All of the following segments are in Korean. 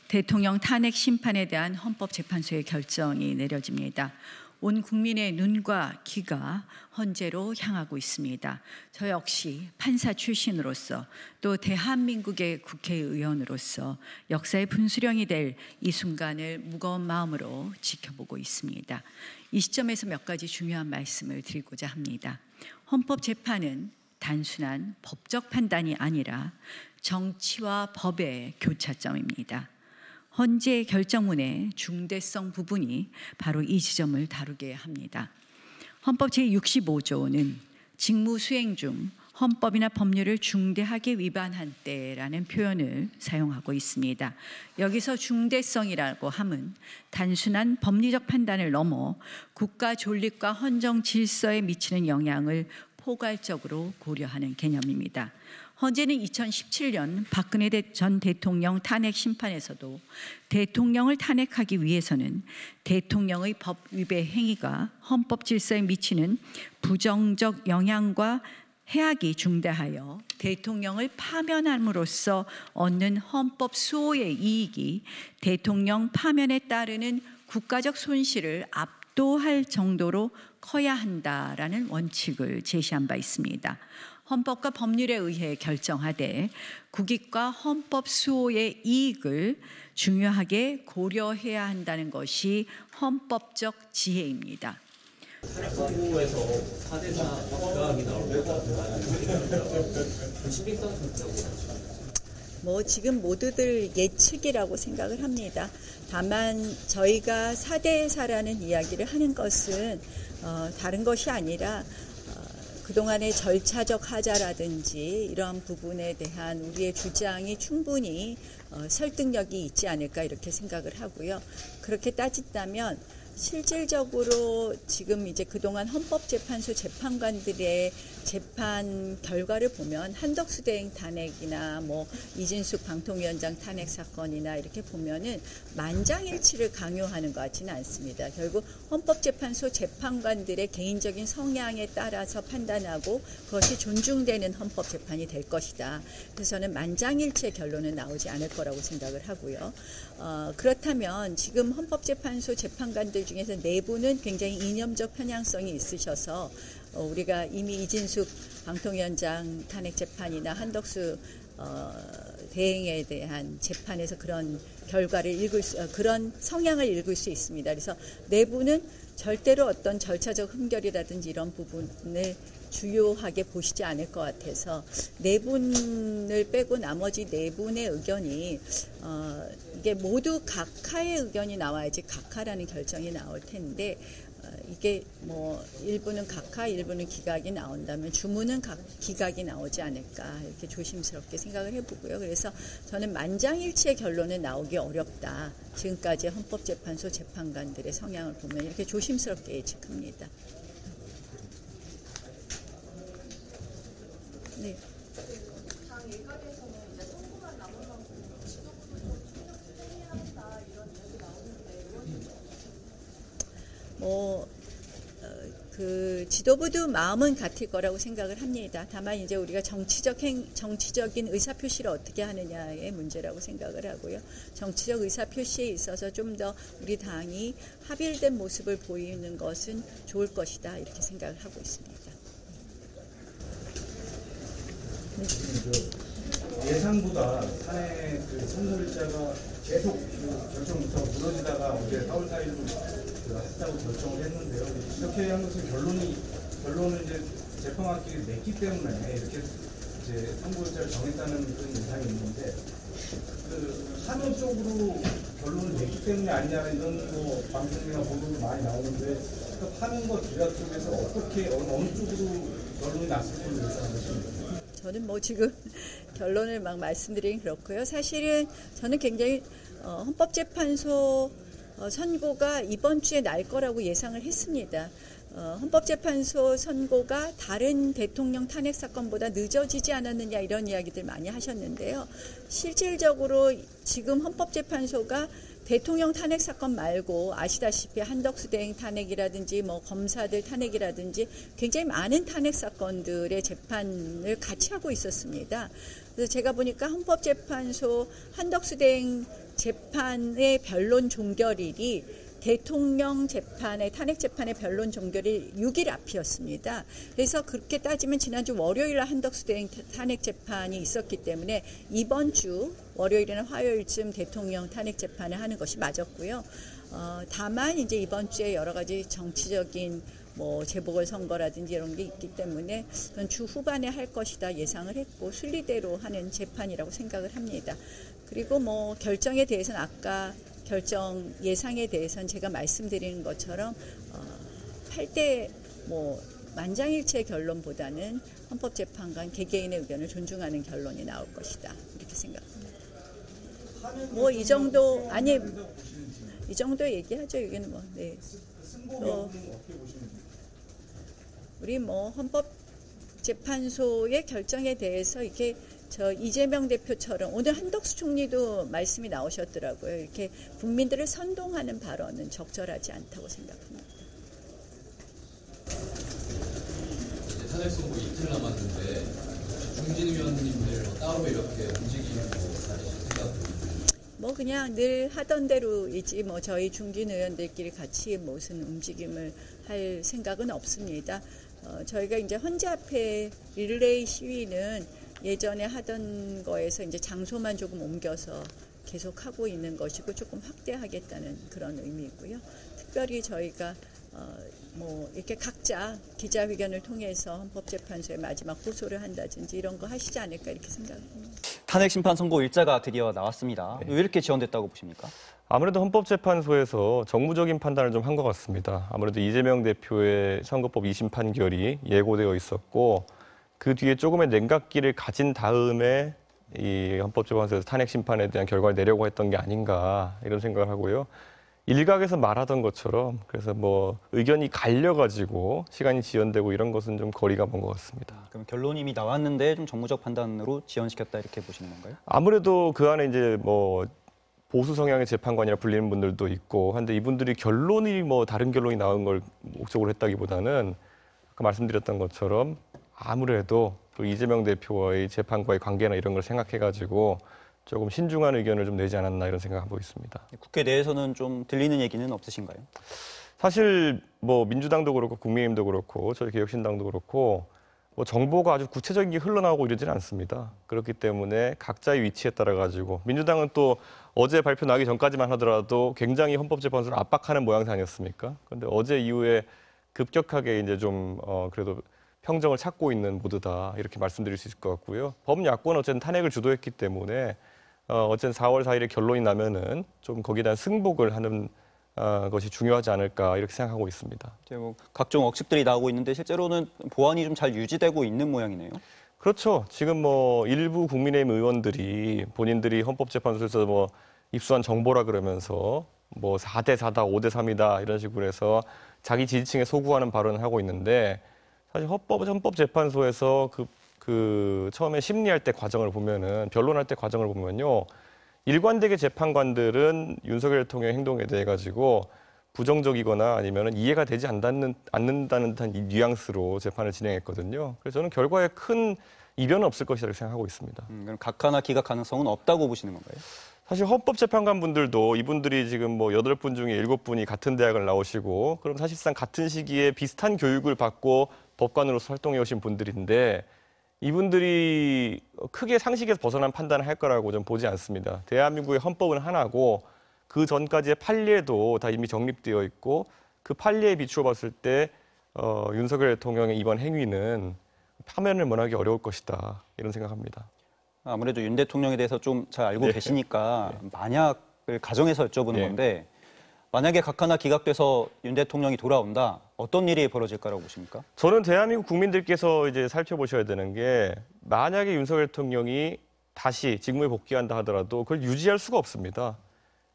대통령 탄핵 심판에 대한 헌법재판소의 결정이 내려집니다. 온 국민의 눈과 귀가 헌재로 향하고 있습니다. 저 역시 판사 출신으로서 또 대한민국의 국회의원으로서 역사의 분수령이 될 이 순간을 무거운 마음으로 지켜보고 있습니다. 이 시점에서 몇 가지 중요한 말씀을 드리고자 합니다. 헌법재판은 단순한 법적 판단이 아니라 정치와 법의 교차점입니다. 헌재 결정문의 중대성 부분이 바로 이 지점을 다루게 합니다. 헌법 제65조는 직무 수행 중 헌법이나 법률을 중대하게 위반한 때라는 표현을 사용하고 있습니다. 여기서 중대성이라고 함은 단순한 법리적 판단을 넘어 국가 존립과 헌정 질서에 미치는 영향을 포괄적으로 고려하는 개념입니다. 헌재는 2017년 박근혜 전 대통령 탄핵 심판에서도 대통령을 탄핵하기 위해서는 대통령의 법 위배 행위가 헌법 질서에 미치는 부정적 영향과 해악이 중대하여 대통령을 파면함으로써 얻는 헌법 수호의 이익이 대통령 파면에 따르는 국가적 손실을 압도할 정도로 커야 한다라는 원칙을 제시한 바 있습니다. 헌법과 법률에 의해 결정하되 국익과 헌법 수호의 이익을 중요하게 고려해야 한다는 것이 헌법적 지혜입니다. 탄핵 선고에서 4대4 기각이 나올 것 같아요. 신빙성 있다고 지금 모두들 예측이라고 생각을 합니다. 다만 저희가 4대4라는 이야기를 하는 것은 다른 것이 아니라 그동안의 절차적 하자라든지 이러한 부분에 대한 우리의 주장이 충분히 설득력이 있지 않을까 이렇게 생각을 하고요. 그렇게 따진다면 실질적으로 지금 이제 그동안 헌법재판소 재판관들의 재판 결과를 보면 한덕수 대행 탄핵이나 이진숙 방통위원장 탄핵 사건이나 이렇게 보면은 만장일치를 강요하는 것 같지는 않습니다. 결국 헌법재판소 재판관들의 개인적인 성향에 따라서 판단하고 그것이 존중되는 헌법재판이 될 것이다. 그래서 저는 만장일치의 결론은 나오지 않을 거라고 생각을 하고요. 그렇다면 지금 헌법재판소 재판관들 중에서 내부는 굉장히 이념적 편향성이 있으셔서 우리가 이미 이진숙 방통위원장 탄핵 재판이나 한덕수 대행에 대한 재판에서 그런 결과를 그런 성향을 읽을 수 있습니다. 그래서 내부는 절대로 어떤 절차적 흠결이라든지 이런 부분을 주요하게 보시지 않을 것 같아서 네 분을 빼고 나머지 네 분의 의견이 이게 모두 각하의 의견이 나와야지 각하라는 결정이 나올 텐데 이게 일부는 각하, 일부는 기각이 나온다면 주문은 기각이 나오지 않을까 이렇게 조심스럽게 생각을 해보고요. 그래서 저는 만장일치의 결론은 나오기 어렵다. 지금까지 헌법재판소 재판관들의 성향을 보면 이렇게 조심스럽게 예측합니다. 네. 당 일각에서는 이제 선고만 남은 만큼 지도부도 좀 총력해야 한다 이런 이야기 나오는데 그 지도부도 마음은 같을 거라고 생각을 합니다. 다만 이제 우리가 정치적인 의사표시를 어떻게 하느냐의 문제라고 생각을 하고요. 정치적 의사표시에 있어서 좀 더 우리 당이 합일된 모습을 보이는 것은 좋을 것이다 이렇게 생각을 하고 있습니다. 예상보다 탄핵 선고일자가 계속 결정 못하고 무너지다가 어제 4월 4일로 했다고 결정을 했는데요. 이렇게 한 것은 결론은 이제 재판관끼리 냈기 때문에 이렇게 이제 선고일자를 정했다는 그런 인상이 있는데 하는 쪽으로 결론을 냈기 때문에 아니냐 이런 방송이나 보도도 많이 나오는데 하는 것 기각 쪽에서 어떻게 어느 쪽으로 결론이 났을 걸로 예상하십니까? 저는 지금 결론을 막 말씀드리긴 그렇고요. 사실은 저는 굉장히 헌법재판소 선고가 이번 주에 날 거라고 예상을 했습니다. 헌법재판소 선고가 다른 대통령 탄핵 사건보다 늦어지지 않았느냐 이런 이야기들 많이 하셨는데요. 실질적으로 지금 헌법재판소가 대통령 탄핵 사건 말고 아시다시피 한덕수 대행 탄핵이라든지 검사들 탄핵이라든지 굉장히 많은 탄핵 사건들의 재판을 같이 하고 있었습니다. 그래서 제가 보니까 헌법재판소 한덕수 대행 재판의 변론 종결일이 대통령 재판의 탄핵 재판의 변론 종결이 6일 앞이었습니다. 그래서 그렇게 따지면 지난주 월요일 한덕수 대행 탄핵 재판이 있었기 때문에 이번 주 월요일이나 화요일쯤 대통령 탄핵 재판을 하는 것이 맞았고요. 다만 이제 이번 주에 여러 가지 정치적인 뭐 재보궐선거라든지 이런 게 있기 때문에 전 주 후반에 할 것이다 예상을 했고 순리대로 하는 재판이라고 생각을 합니다. 그리고 뭐 결정에 대해서는 아까 결정 예상에 대해서는 제가 말씀드리는 것처럼 8대 뭐 만장일치의 결론보다는 헌법재판관 개개인의 의견을 존중하는 결론이 나올 것이다 이렇게 생각합니다. 뭐 이 정도 아니 이 정도 얘기하죠. 여기는 뭐 네. 우리 뭐 헌법재판소의 결정에 대해서 이렇게 저 이재명 대표처럼 오늘 한덕수 총리도 말씀이 나오셨더라고요. 이렇게 국민들을 선동하는 발언은 적절하지 않다고 생각합니다. 탄핵 선고 이틀 남았는데 중진 의원님들 따로 이렇게 움직이는 뭐 그냥 늘 하던 대로이지 뭐 저희 중진 의원들끼리 같이 무슨 움직임을 할 생각은 없습니다. 저희가 이제 헌재 앞에 릴레이 시위는 예전에 하던 거에서 이제 장소만 조금 옮겨서 계속 하고 있는 것이고 조금 확대하겠다는 그런 의미이고요. 특별히 저희가 뭐 이렇게 각자 기자회견을 통해서 헌법재판소에 마지막 호소를 한다든지 이런 거 하시지 않을까 이렇게 생각합니다. 탄핵 심판 선고 일자가 드디어 나왔습니다. 왜 이렇게 지연됐다고 보십니까? 아무래도 헌법재판소에서 정무적인 판단을 좀 한 것 같습니다. 아무래도 이재명 대표의 선거법 2심 판결이 예고되어 있었고 그 뒤에 조금의 냉각기를 가진 다음에 이 헌법재판소에서 탄핵 심판에 대한 결과를 내려고 했던 게 아닌가 이런 생각을 하고요. 일각에서 말하던 것처럼 그래서 뭐 의견이 갈려가지고 시간이 지연되고 이런 것은 좀 거리가 먼 것 같습니다. 그럼 결론이 이미 나왔는데 좀 정무적 판단으로 지연시켰다 이렇게 보시는 건가요? 아무래도 그 안에 이제 뭐 보수 성향의 재판관이라 불리는 분들도 있고 한데 이분들이 결론이 뭐 다른 결론이 나온 걸 목적으로 했다기보다는 아까 말씀드렸던 것처럼 아무래도 그 이재명 대표와의 재판과의 관계나 이런 걸 생각해가지고 조금 신중한 의견을 좀 내지 않았나 이런 생각하고 있습니다. 국회 내에서는 좀 들리는 얘기는 없으신가요? 사실 뭐 민주당도 그렇고 국민의힘도 그렇고 저희 개혁신당도 그렇고 뭐 정보가 아주 구체적인 게 흘러나오고 이러지는 않습니다. 그렇기 때문에 각자의 위치에 따라 가지고 민주당은 또 어제 발표 나기 전까지만 하더라도 굉장히 헌법재판소를 압박하는 모양새 아니었습니까? 그런데 어제 이후에 급격하게 이제 좀 그래도 평정을 찾고 있는 모드다 이렇게 말씀드릴 수 있을 것 같고요. 범야권은 어쨌든 탄핵을 주도했기 때문에 어쨌든 4월 4일에 결론이 나면은 좀 거기에 대한 승복을 하는 것이 중요하지 않을까 이렇게 생각하고 있습니다. 뭐 각종 억측들이 나오고 있는데 실제로는 보안이 좀 잘 유지되고 있는 모양이네요. 그렇죠. 지금 뭐 일부 국민의힘 의원들이 본인들이 헌법재판소에서 뭐 입수한 정보라 그러면서 뭐 4대 4다, 5대 3이다 이런 식으로 해서 자기 지지층에 소구하는 발언을 하고 있는데 사실 헌법재판소에서 그 처음에 심리할 때 과정을 보면은 변론할 때 과정을 보면요. 일관되게 재판관들은 윤석열 대통령의 행동에 대해 가지고 부정적이거나 아니면은 이해가 되지 않는다는 듯한 이 뉘앙스로 재판을 진행했거든요. 그래서 저는 결과에 큰 이변은 없을 것이라고 생각하고 있습니다. 그럼 각하나 기각 가능성은 없다고 보시는 건가요? 사실 헌법재판관분들도 이분들이 지금 뭐 8분 중에 7분이 같은 대학을 나오시고 그럼 사실상 같은 시기에 비슷한 교육을 받고 법관으로서 활동해 오신 분들인데 이분들이 크게 상식에서 벗어난 판단을 할 거라고 좀 보지 않습니다. 대한민국의 헌법은 하나고 그 전까지의 판례도 다 이미 정립되어 있고 그 판례에 비추어 봤을 때 윤석열 대통령의 이번 행위는 파면을 면하기 어려울 것이다 이런 생각합니다. 아무래도 윤 대통령에 대해서 좀 잘 알고 계시니까 만약을 가정해서 여쭤보는 건데 만약에 각하나 기각돼서 윤 대통령이 돌아온다, 어떤 일이 벌어질까라고 보십니까? 저는 대한민국 국민들께서 이제 살펴보셔야 되는 게 만약에 윤석열 대통령이 다시 직무에 복귀한다 하더라도 그걸 유지할 수가 없습니다.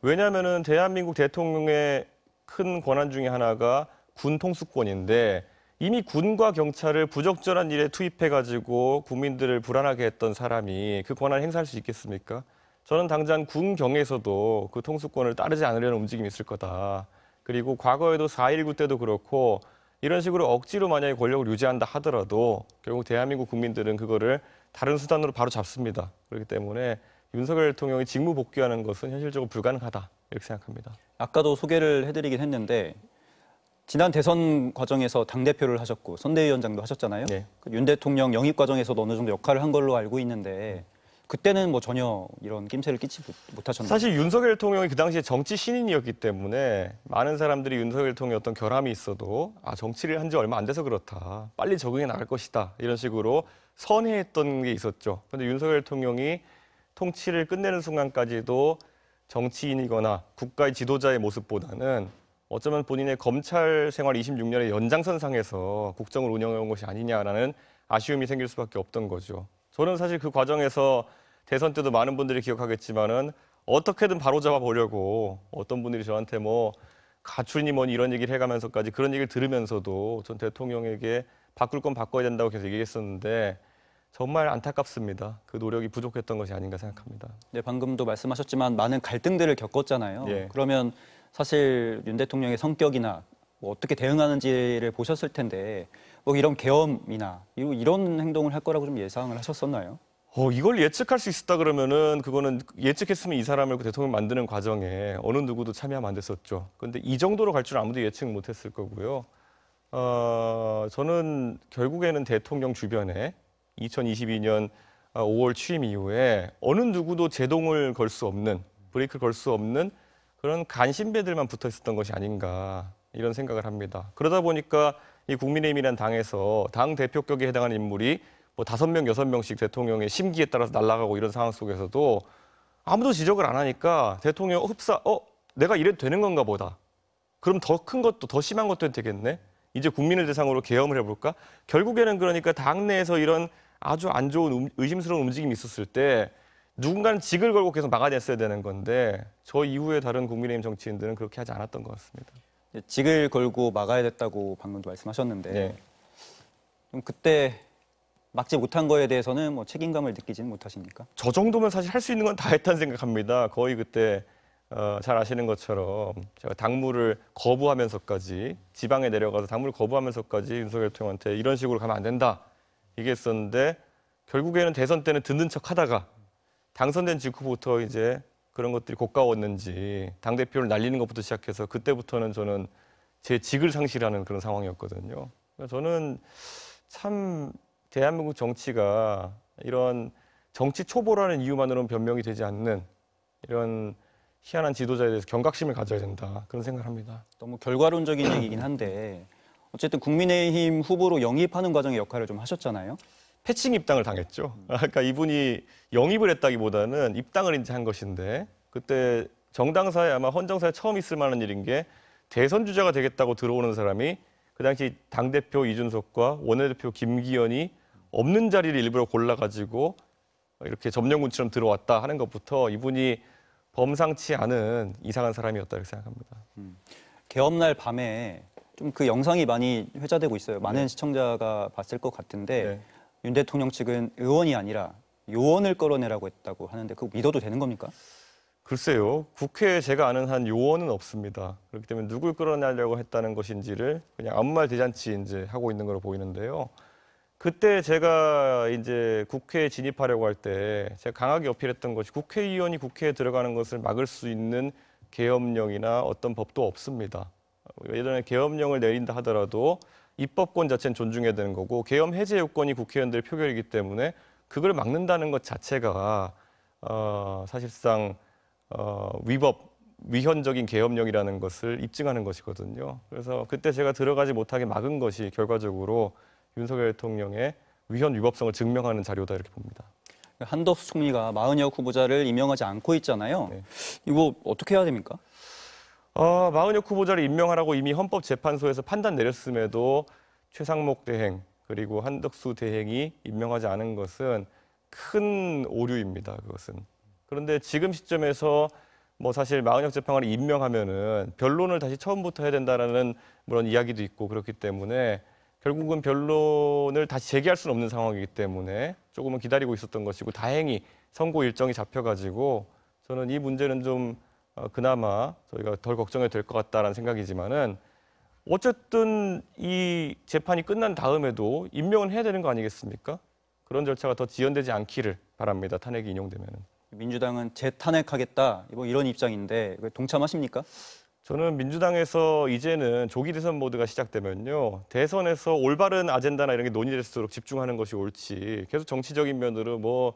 왜냐하면은 대한민국 대통령의 큰 권한 중에 하나가 군 통수권인데 이미 군과 경찰을 부적절한 일에 투입해가지고 국민들을 불안하게 했던 사람이 그 권한을 행사할 수 있겠습니까? 저는 당장 군경에서도 그 통수권을 따르지 않으려는 움직임이 있을 거다. 그리고 과거에도 4.19 때도 그렇고 이런 식으로 억지로 만약에 권력을 유지한다 하더라도 결국 대한민국 국민들은 그거를 다른 수단으로 바로 잡습니다. 그렇기 때문에 윤석열 대통령이 직무 복귀하는 것은 현실적으로 불가능하다 이렇게 생각합니다. 아까도 소개를 해드리긴 했는데 지난 대선 과정에서 당대표를 하셨고 선대위원장도 하셨잖아요. 네. 윤 대통령 영입 과정에서도 어느 정도 역할을 한 걸로 알고 있는데 그때는 뭐 전혀 이런 낌새를 끼치 못하셨나요? 사실 윤석열 대통령이 그 당시에 정치 신인이었기 때문에 많은 사람들이 윤석열 대통령의 어떤 결함이 있어도 정치를 한 지 얼마 안 돼서 그렇다. 빨리 적응해 나갈 것이다. 이런 식으로 선회했던 게 있었죠. 그런데 윤석열 대통령이 통치를 끝내는 순간까지도 정치인이거나 국가의 지도자의 모습보다는 어쩌면 본인의 검찰 생활 26년의 연장선상에서 국정을 운영해온 것이 아니냐라는 아쉬움이 생길 수밖에 없던 거죠. 저는 사실 그 과정에서 대선 때도 많은 분들이 기억하겠지만은 어떻게든 바로잡아 보려고 어떤 분들이 저한테 뭐 가출이니 뭐니 이런 얘기를 해가면서까지 그런 얘기를 들으면서도 전 대통령에게 바꿀 건 바꿔야 된다고 계속 얘기했었는데 정말 안타깝습니다. 그 노력이 부족했던 것이 아닌가 생각합니다. 네, 방금도 말씀하셨지만 많은 갈등들을 겪었잖아요. 예. 그러면 사실 윤 대통령의 성격이나 뭐 어떻게 대응하는지를 보셨을 텐데 뭐 이런 계엄이나 이런 행동을 할 거라고 좀 예상을 하셨었나요? 이걸 예측할 수 있었다 그러면은 그거는 예측했으면 이 사람을 그 대통령 만드는 과정에 어느 누구도 참여하면 안 됐었죠. 그런데 이 정도로 갈 줄 아무도 예측 못했을 거고요. 저는 결국에는 대통령 주변에 2022년 5월 취임 이후에 어느 누구도 제동을 걸 수 없는, 브레이크를 걸 수 없는 그런 간신배들만 붙어 있었던 것이 아닌가 이런 생각을 합니다. 그러다 보니까 이 국민의힘이라는 당에서 당 대표격에 해당하는 인물이 뭐 5명, 6명씩 대통령의 심기에 따라서 날아가고 이런 상황 속에서도 아무도 지적을 안 하니까 대통령 내가 이래도 되는 건가 보다. 그럼 더 큰 것도 더 심한 것도 해도 되겠네. 이제 국민을 대상으로 계엄을 해볼까? 결국에는 그러니까 당내에서 이런 아주 안 좋은 의심스러운 움직임이 있었을 때 누군가는 직을 걸고 계속 막아냈어야 되는 건데 저 이후에 다른 국민의힘 정치인들은 그렇게 하지 않았던 것 같습니다. 직을 걸고 막아야 됐다고 방금도 말씀하셨는데 네. 그럼 그때 막지 못한 거에 대해서는 뭐 책임감을 느끼지는 못하십니까? 저 정도면 사실 할 수 있는 건 다 했다는 생각합니다. 거의 그때 잘 아시는 것처럼 제가 당무를 거부하면서까지 지방에 내려가서 당무를 거부하면서까지 윤석열 대통령한테 이런 식으로 가면 안 된다 얘기했었는데 결국에는 대선 때는 듣는 척하다가 당선된 직후부터 이제 그런 것들이 고가웠는지 당대표를 날리는 것부터 시작해서 그때부터는 저는 제 직을 상실하는 그런 상황이었거든요. 그러니까 저는 참 대한민국 정치가 이런 정치 초보라는 이유만으로는 변명이 되지 않는 이런 희한한 지도자에 대해서 경각심을 가져야 된다 그런 생각을 합니다. 너무 결과론적인 얘기긴 한데 어쨌든 국민의힘 후보로 영입하는 과정의 역할을 좀 하셨잖아요. 패칭 입당을 당했죠. 그러니까 이분이 영입을 했다기보다는 입당을 이제 한 것인데 그때 정당사에 아마 헌정사에 처음 있을 만한 일인 게 대선 주자가 되겠다고 들어오는 사람이 그 당시 당대표 이준석과 원내대표 김기현이 없는 자리를 일부러 골라가지고 이렇게 점령군처럼 들어왔다 하는 것부터 이분이 범상치 않은 이상한 사람이었다 이렇게 생각합니다. 개업날 밤에 좀 그 영상이 많이 회자되고 있어요. 많은 시청자가 봤을 것 같은데 윤 대통령 측은 의원이 아니라 요원을 끌어내라고 했다고 하는데 그거 믿어도 되는 겁니까? 글쎄요. 국회에 제가 아는 한 요원은 없습니다. 그렇기 때문에 누굴 끌어내려고 했다는 것인지를 그냥 아무 말 대잔치 이제 하고 있는 걸로 보이는데요. 그때 제가 이제 국회에 진입하려고 할 때 제가 강하게 어필했던 것이 국회의원이 국회에 들어가는 것을 막을 수 있는 계엄령이나 어떤 법도 없습니다. 예전에 계엄령을 내린다 하더라도 입법권 자체는 존중해야 되는 거고 계엄 해제 요건이 국회의원들의 표결이기 때문에 그걸 막는다는 것 자체가 사실상 위헌적인 계엄령이라는 것을 입증하는 것이거든요. 그래서 그때 제가 들어가지 못하게 막은 것이 결과적으로 윤석열 대통령의 위헌 위법성을 증명하는 자료다 이렇게 봅니다. 한덕수 총리가 마은혁 후보자를 임명하지 않고 있잖아요. 네. 이거 어떻게 해야 됩니까? 마은혁 후보자를 임명하라고 이미 헌법재판소에서 판단 내렸음에도 최상목 대행 그리고 한덕수 대행이 임명하지 않은 것은 큰 오류입니다. 그것은. 그런데 지금 시점에서 뭐 사실 마은혁 재판관을 임명하면은 변론을 다시 처음부터 해야 된다라는 그런 이야기도 있고 그렇기 때문에 결국은 변론을 다시 재개할 수는 없는 상황이기 때문에 조금은 기다리고 있었던 것이고 다행히 선고 일정이 잡혀가지고 저는 이 문제는 좀 그나마 저희가 덜 걱정이 될 것 같다라는 생각이지만은 어쨌든 이 재판이 끝난 다음에도 임명은 해야 되는 거 아니겠습니까? 그런 절차가 더 지연되지 않기를 바랍니다. 탄핵이 인용되면은. 민주당은 재탄핵하겠다 뭐 이런 입장인데 동참하십니까? 저는 민주당에서 이제는 조기 대선 모드가 시작되면요. 대선에서 올바른 아젠다나 이런 게 논의될수록 집중하는 것이 옳지. 계속 정치적인 면으로 뭐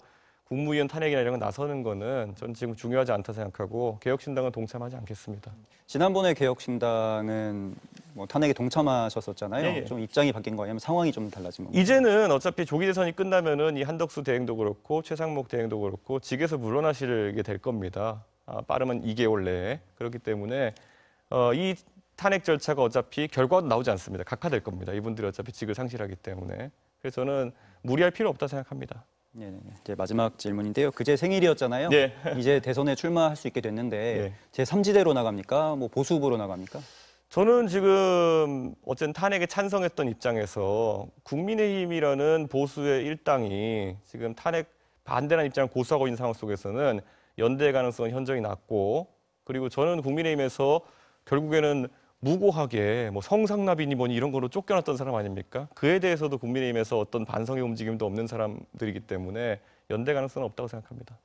국무위원 탄핵이나 이런 거 나서는 거는 전 지금 중요하지 않다 생각하고 개혁신당은 동참하지 않겠습니다. 지난번에 개혁신당은 뭐 탄핵에 동참하셨었잖아요. 예, 예. 좀 입장이 바뀐 거 아니면 상황이 좀 달라진 건가요? 이제는 어차피 조기 대선이 끝나면은 이 한덕수 대행도 그렇고 최상목 대행도 그렇고 직에서 물러나시게 될 겁니다. 빠르면 2개월 내에. 그렇기 때문에 이 탄핵 절차가 어차피 결과도 나오지 않습니다. 각하될 겁니다. 이분들이 어차피 직을 상실하기 때문에. 그래서 저는 무리할 필요 없다 생각합니다. 네, 이제 마지막 질문인데요. 그제 생일이었잖아요. 네. 이제 대선에 출마할 수 있게 됐는데 네. 제3지대로 나갑니까? 뭐 보수 후보로 나갑니까? 저는 지금 어쨌든 탄핵에 찬성했던 입장에서 국민의힘이라는 보수의 일당이 지금 탄핵 반대라는 입장을 고수하고 있는 상황 속에서는 연대 가능성은 현저히 낮고, 그리고 저는 국민의힘에서 결국에는 무고하게 뭐 성상납이니 뭐니 이런 거로 쫓겨났던 사람 아닙니까? 그에 대해서도 국민의힘에서 어떤 반성의 움직임도 없는 사람들이기 때문에 연대 가능성은 없다고 생각합니다.